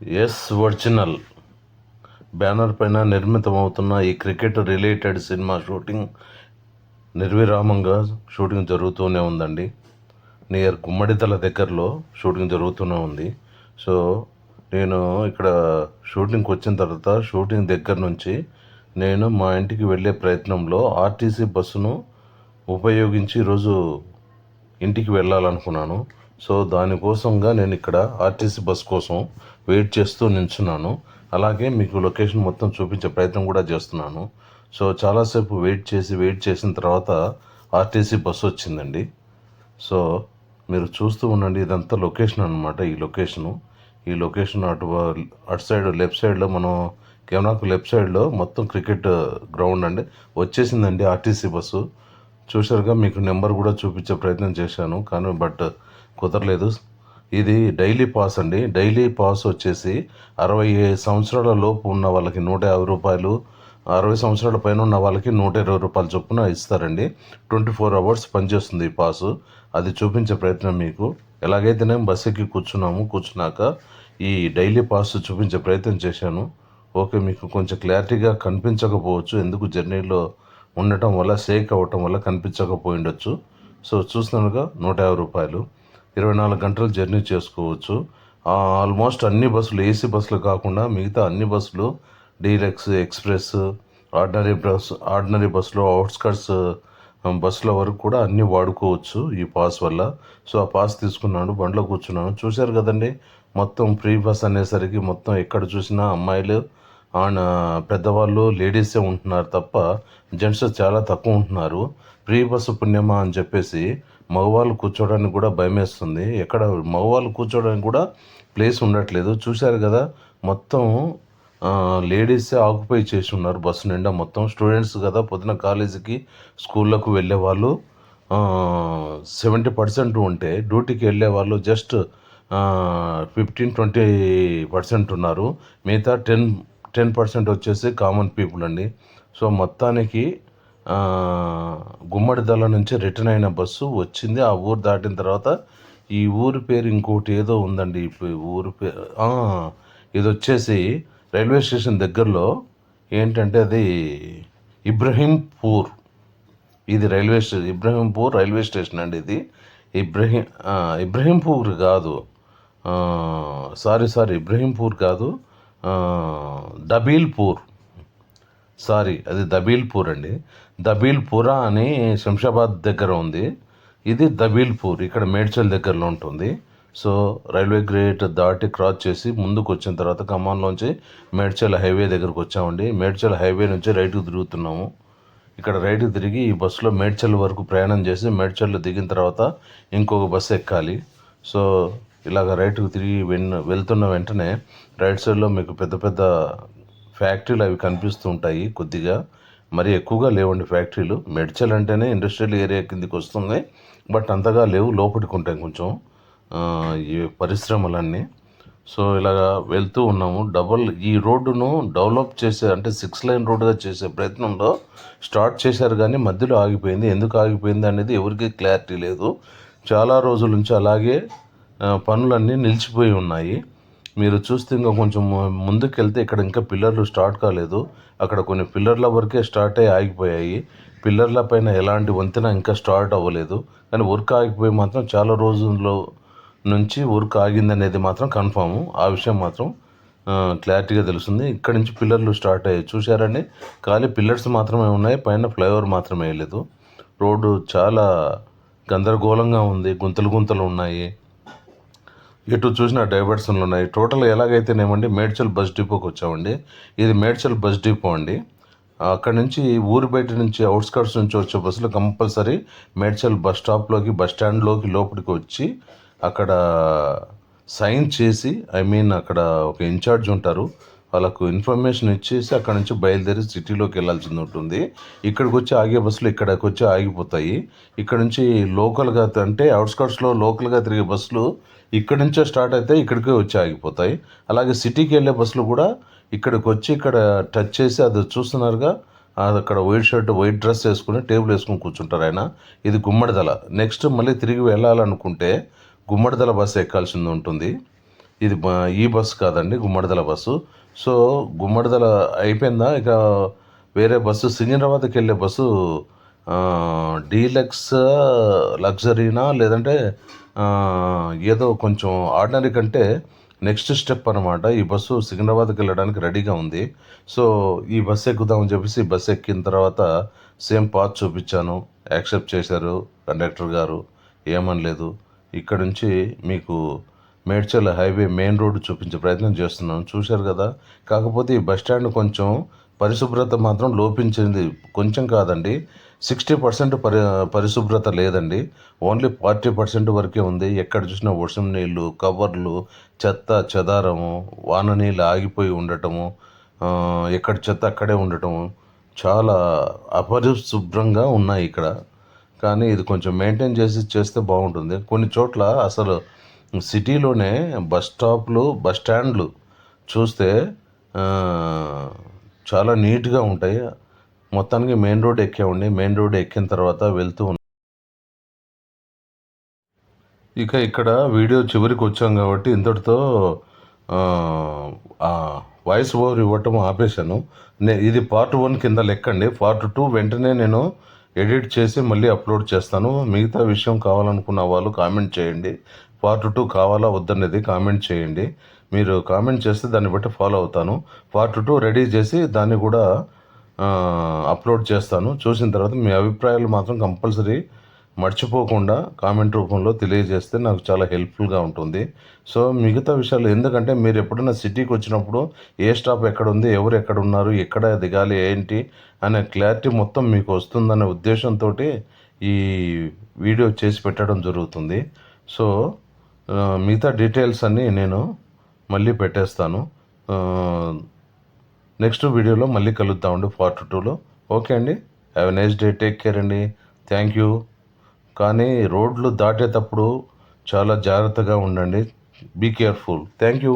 Yes original banner పైన నిర్మితమవుతున్న ఈ cricket related cinema shooting నిర్విరామంగా షూటింగ్ జరుగుతూనే ఉందండి. నియర్ గుమ్మడిదల దగ్గరలో షూటింగ్ జరుగుతూనే ఉంది. సో నేను ఇక్కడ షూటింగ్కి వచ్చిన తర్వాత షూటింగ్ దగ్గర నుంచి నేను మా ఇంటికి వెళ్ళే ప్రయత్నంలో ఆర్టీసీ బస్సును ఉపయోగించి ఈరోజు ఇంటికి వెళ్ళాలనుకున్నాను. సో దానికోసంగా నేను ఇక్కడ ఆర్టీసీ బస్ కోసం వెయిట్ చేస్తూ నిల్చున్నాను. అలాగే మీకు లొకేషన్ మొత్తం చూపించే ప్రయత్నం కూడా చేస్తున్నాను. సో చాలాసేపు వెయిట్ చేసిన తర్వాత ఆర్టీసీ బస్సు వచ్చిందండి. సో మీరు చూస్తూ ఉండండి, ఇదంతా లొకేషన్ అనమాట. ఈ లొకేషన్ అటు సైడ్ లెఫ్ట్ సైడ్లో మనం కెమెరాకు లెఫ్ట్ సైడ్లో మొత్తం క్రికెట్ గ్రౌండ్ అండి. వచ్చేసిందండి ఆర్టీసీ బస్సు. చూశారుగా, మీకు నెంబర్ కూడా చూపించే ప్రయత్నం చేశాను కానీ కుదరలేదు. ఇది డైలీ పాస్ అండి. డైలీ పాస్ వచ్చేసి 60 సంవత్సరాల లోపు ఉన్న వాళ్ళకి 150 రూపాయలు, 60 సంవత్సరాల పైన ఉన్న వాళ్ళకి 120 రూపాయల చొప్పున ఇస్తారండి. 24 అవర్స్ పనిచేస్తుంది ఈ పాసు. అది చూపించే ప్రయత్నం మీకు ఎలాగైతేనే బస్ ఎక్కి కూర్చున్నాక ఈ డైలీ పాస్ చూపించే ప్రయత్నం చేశాను. ఓకే, మీకు కొంచెం క్లారిటీగా కనిపించకపోవచ్చు, ఎందుకు జర్నీలో ఉండటం వల్ల షేక్ అవ్వటం వల్ల కనిపించకపోయిండొచ్చు. సో చూస్తున్నానుగా 150 రూపాయలు, 24 గంటలు జర్నీ చేసుకోవచ్చు. ఆల్మోస్ట్ అన్ని బస్సులు, ఏసీ బస్సులు కాకుండా మిగతా అన్ని బస్సులు, డీలక్స్, ఎక్స్ప్రెస్, ఆర్డినరీ బస్సులు, అవుట్స్కట్స్ బస్సుల వరకు కూడా అన్నీ వాడుకోవచ్చు ఈ పాస్ వల్ల. సో ఆ పాస్ తీసుకున్నాను, బండిలో కూర్చున్నాను. చూశారు కదండి, మొత్తం ఫ్రీ బస్ అనేసరికి మొత్తం ఎక్కడ చూసినా అమ్మాయిలు పెద్దవాళ్ళు, లేడీసే ఉంటున్నారు తప్ప జెంట్స్ చాలా తక్కువ ఉంటున్నారు. ఫ్రీ బస్సు పుణ్యమా అని చెప్పేసి మగవాళ్ళు కూర్చోవడానికి కూడా భయమేస్తుంది. ఎక్కడ మగవాళ్ళు కూర్చోవడానికి కూడా ప్లేస్ ఉండట్లేదు. చూశారు కదా, మొత్తం లేడీసే ఆక్యుపై చేసి ఉన్నారు బస్సు నిండా. మొత్తం స్టూడెంట్స్ కదా, పొద్దున కాలేజీకి స్కూళ్ళకు వెళ్ళే వాళ్ళు 70% ఉంటే డ్యూటీకి వెళ్ళే వాళ్ళు జస్ట్ 15-20% ఉన్నారు. మిగతా 10% వచ్చేసి కామన్ పీపుల్ అండి. సో మొత్తానికి గుమ్మడిదల నుంచి రిటర్న్ అయిన బస్సు వచ్చింది. ఆ ఊరు దాటిన తర్వాత ఈ ఊరి పేరు ఇంకోటి ఏదో ఉందండి. ఊరి పేరు ఇది వచ్చేసి రైల్వే స్టేషన్ దగ్గరలో ఏంటంటే అది ఇబ్రహీంపూర్. ఇది ఇబ్రహీంపూర్ రైల్వే స్టేషన్ అండి. ఇది ఇబ్రహీంపూర్ కాదు, సారీ ఇబ్రహీంపూర్ కాదు, దబీల్పూర్. అది దబీల్పూర్ అండి. దబీల్పురా అని శంషాబాద్ దగ్గర ఉంది. ఇది దబీల్పూర్, ఇక్కడ మేడ్చల్ దగ్గరలో ఉంటుంది. సో రైల్వే గేట్ దాటి క్రాస్ చేసి ముందుకు వచ్చిన తర్వాత ఖమ్మంలోంచి మేడ్చల్ హైవే దగ్గరకు వచ్చామండి. మేడ్చల్ హైవే నుంచి రైట్కి తిరుగుతున్నాము. ఇక్కడ రైట్కి తిరిగి ఈ బస్సులో మేడ్చల్ వరకు ప్రయాణం చేసి మేడ్చల్లో దిగిన తర్వాత ఇంకొక బస్సు ఎక్కాలి. సో ఇలాగ రైట్కి తిరిగి వెళ్తున్న వెంటనే రైట్ సైడ్లో మీకు పెద్ద పెద్ద ఫ్యాక్టరీలు అవి కనిపిస్తూ ఉంటాయి. కొద్దిగా మరి ఎక్కువగా లేవండి ఫ్యాక్టరీలు. మేడ్చల్ అంటేనే ఇండస్ట్రియల్ ఏరియా కిందికి వస్తుంది, బట్ అంతగా లేవు, లోపలికి ఉంటాయి కొంచెం ఈ పరిశ్రమలన్నీ. సో ఇలాగా వెళ్తూ ఉన్నాము. ఈ రోడ్డును డెవలప్ చేసే, అంటే 6 లైన్ రోడ్డుగా చేసే ప్రయత్నంలో స్టార్ట్ చేశారు కానీ మధ్యలో ఆగిపోయింది. ఎందుకు ఆగిపోయింది అనేది ఎవరికీ క్లారిటీ లేదు. చాలా రోజుల నుంచి అలాగే పనులన్నీ నిలిచిపోయి ఉన్నాయి. మీరు చూస్తే ఇంకా కొంచెం ముందుకెళ్తే ఇక్కడ ఇంకా పిల్లర్లు స్టార్ట్ కాలేదు. అక్కడ కొన్ని పిల్లర్ల వరకే స్టార్ట్ అయ్యి ఆగిపోయాయి. పిల్లర్ల పైన ఎలాంటి వంతెన ఇంకా స్టార్ట్ అవ్వలేదు. కానీ వర్క్ ఆగిపోయి మాత్రం చాలా రోజుల్లో నుంచి వర్క్ ఆగిందనేది మాత్రం కన్ఫాము. ఆ విషయం మాత్రం క్లారిటీగా తెలుస్తుంది. ఇక్కడ నుంచి పిల్లర్లు స్టార్ట్ అయ్యాయి. చూశారండి, ఖాళీ పిల్లర్స్ మాత్రమే ఉన్నాయి, పైన ఫ్లైఓవర్ మాత్రమే వేయలేదు. రోడ్డు చాలా గందరగోళంగా ఉంది, గుంతలు ఉన్నాయి, ఎటు చూసిన డైవర్షన్లు ఉన్నాయి. టోటల్ ఎలాగైతేనేమండి మేడ్చల్ బస్ డిపోకి వచ్చామండి. ఇది మేడ్చల్ బస్ డిపో అండి. అక్కడ నుంచి ఊరి బయట నుంచి అవుట్స్కట్స్ నుంచి వచ్చే బస్సులు కంపల్సరీ మేడ్చల్ బస్ స్టాండ్లోకి లోపలికి వచ్చి అక్కడ సైన్ చేసి, అక్కడ ఒక ఇన్ఛార్జ్ ఉంటారు, వాళ్ళకు ఇన్ఫర్మేషన్ ఇచ్చేసి అక్కడ నుంచి బయలుదేరి సిటీలోకి వెళ్ళాల్సింది ఉంటుంది. ఇక్కడికి వచ్చి ఆగే బస్సులు ఇక్కడికి వచ్చి ఆగిపోతాయి. ఇక్కడ నుంచి లోకల్గా, అంటే అవుట్స్కట్స్లో లోకల్గా తిరిగే బస్సులు ఇక్కడ నుంచే స్టార్ట్ అయితే ఇక్కడికే వచ్చి ఆగిపోతాయి. అలాగే సిటీకి వెళ్ళే బస్సులు కూడా ఇక్కడికి వచ్చి ఇక్కడ టచ్ చేసి, అది చూస్తున్నారుగా, అది అక్కడ వైట్ షర్ట్ వైట్ డ్రెస్ వేసుకుని టేబుల్ వేసుకుని కూర్చుంటారు ఆయన. ఇది గుమ్మడిదల. నెక్స్ట్ మళ్ళీ తిరిగి వెళ్ళాలనుకుంటే గుమ్మడిదల బస్సు ఎక్కాల్సింది ఉంటుంది. ఇది ఈ బస్సు కాదండి, గుమ్మడిదల బస్సు. సో గుమ్మడిదల అయిపోయిందా, ఇక వేరే బస్సు సికింద్రాబాద్కి వెళ్ళే బస్సు డీలక్స్ లగ్జరీనా లేదంటే ఏదో కొంచెం ఆర్డినరీ కంటే నెక్స్ట్ స్టెప్ అనమాట. ఈ బస్సు సికింద్రాబాద్కి వెళ్ళడానికి రెడీగా ఉంది. సో ఈ బస్సు ఎక్కుదామని చెప్పేసి ఈ బస్సు ఎక్కిన తర్వాత సేమ్ పాత్ చూపించాను, యాక్సెప్ట్ చేశారు కండక్టర్ గారు, ఏమనలేదు. ఇక్కడ నుంచి మీకు మేడ్చల్ హైవే మెయిన్ రోడ్డు చూపించే ప్రయత్నం చేస్తున్నాను, చూశారు కదా. కాకపోతే ఈ బస్ స్టాండ్ కొంచెం పరిశుభ్రత మాత్రం లోపించింది, కొంచెం కాదండి, 60% పరిశుభ్రత లేదండి. ఓన్లీ 40% వరకే ఉంది. ఎక్కడ చూసినా వర్షం నీళ్ళు, కవర్లు, చెత్త చెదారము, వాన నీళ్ళు ఆగిపోయి ఉండటము, ఎక్కడ చెత్త అక్కడే ఉండటము, చాలా అపరిశుభ్రంగా ఉన్నాయి ఇక్కడ. కానీ ఇది కొంచెం మెయింటైన్ చేస్తే బాగుంటుంది. కొన్ని చోట్ల అసలు సిటీలోనే బస్ స్టాప్లు, బస్ స్టాండ్లు చూస్తే చాలా నీట్గా ఉంటాయి. మొత్తానికి మెయిన్ రోడ్ ఎక్కామండి. మెయిన్ రోడ్ ఎక్కిన తర్వాత వెళ్తూ ఇక ఇక్కడ వీడియో చివరికి వచ్చాం కాబట్టి ఇంతటితో వాయిస్ ఓవర్ ఇవ్వటం ఆపేశాను. ఇది పార్ట్ 1 కింద లెక్కండి. పార్ట్ 2 వెంటనే నేను ఎడిట్ చేసి మళ్ళీ అప్లోడ్ చేస్తాను. మిగతా విషయం కావాలనుకున్న వాళ్ళు కామెంట్ చేయండి. పార్ట్ 2 కావాలా వద్దనేది కామెంట్ చేయండి. మీరు కామెంట్ చేస్తే దాన్ని బట్టి ఫాలో అవుతాను. పార్ట్ 2 రెడీ చేసి దాన్ని కూడా అప్లోడ్ చేస్తాను. చూసిన తర్వాత మీ అభిప్రాయాలు మాత్రం కంపల్సరీ మర్చిపోకుండా కామెంట్ రూపంలో తెలియజేస్తే నాకు చాలా హెల్ప్ఫుల్గా ఉంటుంది. సో మిగతా విషయాలు, ఎందుకంటే మీరు ఎప్పుడైనా సిటీకి వచ్చినప్పుడు ఏ స్టాప్ ఎక్కడ ఉంది, ఎవరు ఎక్కడ ఉన్నారు, ఎక్కడ దిగాలి, ఏంటి అనే క్లారిటీ మొత్తం మీకు వస్తుందనే ఉద్దేశంతో ఈ వీడియో చేసి పెట్టడం జరుగుతుంది. సో మిగతా డీటెయిల్స్ అన్నీ నేను మళ్ళీ పెట్టేస్తాను. నెక్స్ట్ వీడియోలో మళ్ళీ కలుద్దామండి పార్ట్ 2లో. ఓకే అండి, have a nice day, take care అండి, థ్యాంక్ యూ. కానీ రోడ్లు దాటేటప్పుడు చాలా జాగ్రత్తగా ఉండండి. Be careful. Thank you.